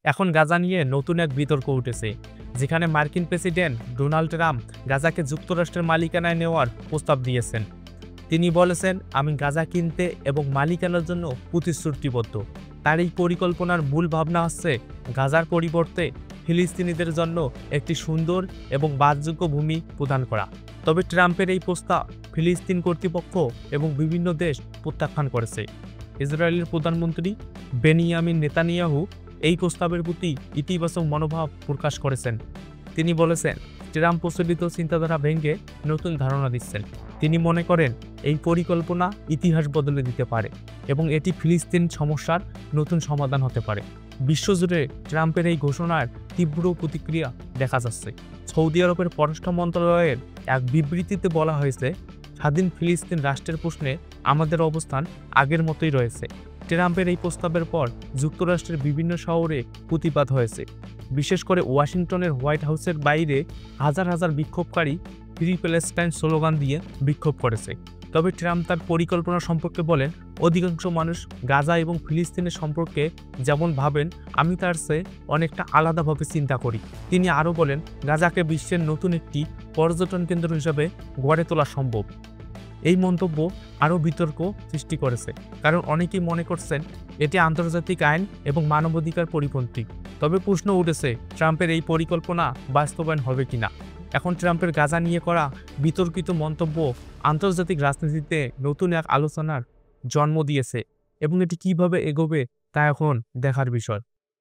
এখন গাজা নিয়ে নতুন এক বিতর্ক উঠেছে, যেখানে মার্কিন প্রেসিডেন্ট ডোনাল্ড ট্রাম্প গাজাকে যুক্তরাষ্ট্রের মালিকানায় নেওয়ার প্রস্তাব দিয়েছেন। তিনি বলেছেন, আমি গাজা কিনতে এবং মালিকানার জন্য প্রতিশ্রুতিবদ্ধ। তার এই পরিকল্পনার মূল ভাবনা হচ্ছে গাজার পরিবর্তে ফিলিস্তিনিদের জন্য একটি সুন্দর এবং বাসযোগ্য ভূমি প্রদান করা। তবে ট্রাম্পের এই প্রস্তাব ফিলিস্তিন কর্তৃপক্ষ এবং বিভিন্ন দেশ প্রত্যাখ্যান করেছে। ইসরায়েলের প্রধানমন্ত্রী বেনিয়ামিন নেতানিয়াহু এই প্রস্তাবের প্রতি ইতিবাচক মনোভাব প্রকাশ করেছেন। তিনি বলেছেন, ট্রাম্প প্রচলিত চিন্তাধারা ভেঙে নতুন ধারণা দিচ্ছেন। তিনি মনে করেন এই পরিকল্পনা ইতিহাস বদলে দিতে পারে এবং এটি ফিলিস্তিন সমস্যার নতুন সমাধান হতে পারে। বিশ্বজুড়ে ট্রাম্পের এই ঘোষণার তীব্র প্রতিক্রিয়া দেখা যাচ্ছে। সৌদি আরবের পররাষ্ট্র মন্ত্রণালয়ের এক বিবৃতিতে বলা হয়েছে, স্বাধীন ফিলিস্তিন রাষ্ট্রের প্রশ্নে আমাদের অবস্থান আগের মতোই রয়েছে। ট্রাম্পের এই প্রস্তাবের পর যুক্তরাষ্ট্রের বিভিন্ন শহরে প্রতিবাদ হয়েছে। বিশেষ করে ওয়াশিংটনের হোয়াইট হাউসের বাইরে হাজার হাজার বিক্ষোভকারী ফ্রি প্যালেস্টাইন স্লোগান দিয়ে বিক্ষোভ করেছে। তবে ট্রাম্প তার পরিকল্পনা সম্পর্কে বলেন, অধিকাংশ মানুষ গাজা এবং ফিলিস্তিনের সম্পর্কে যেমন ভাবেন, আমি তার চেয়ে অনেকটা আলাদাভাবে চিন্তা করি। তিনি আরও বলেন, গাজাকে বিশ্বের নতুন একটি পর্যটন কেন্দ্র হিসেবে গড়ে তোলা সম্ভব। এই মন্তব্য আরও বিতর্ক সৃষ্টি করেছে, কারণ অনেকেই মনে করছেন এটি আন্তর্জাতিক আইন এবং মানবাধিকার পরিপন্থী। তবে প্রশ্ন উঠেছে, ট্রাম্পের এই পরিকল্পনা বাস্তবায়ন হবে কিনা। এখন ট্রাম্পের গাজা নিয়ে করা বিতর্কিত মন্তব্য আন্তর্জাতিক রাজনীতিতে নতুন এক আলোচনার জন্ম দিয়েছে এবং এটি কিভাবে এগোবে তা এখন দেখার বিষয়।